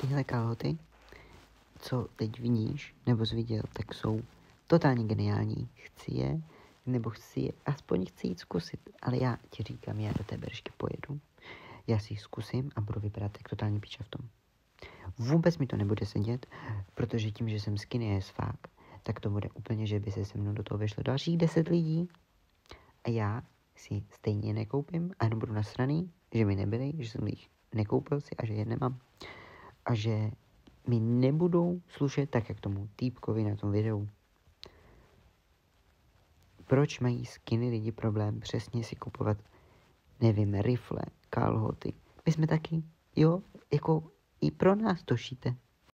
tyhle kalhoty, co teď vidíš, nebo jsi viděl, tak jsou totálně geniální. Aspoň chci jít zkusit, ale já ti říkám, já do té Beršky pojedu. Já si ji zkusím a budu vypadat jak totální píča v tom. Vůbec mi to nebude sedět, protože tím, že jsem skinny as fuck, tak to bude úplně, že by se mnou do toho vyšlo dalších 10 lidí a já si stejně nekoupím a jenom budu nasraný, že mi nebyli, že jsem jich nekoupil si a že je nemám a že mi nebudou slušet tak, jak tomu týpkovi na tom videu. Proč mají skinny lidi problém přesně si kupovat, nevím, rifle, kalhoty? My jsme taky, jo, jako i pro nás to šíte.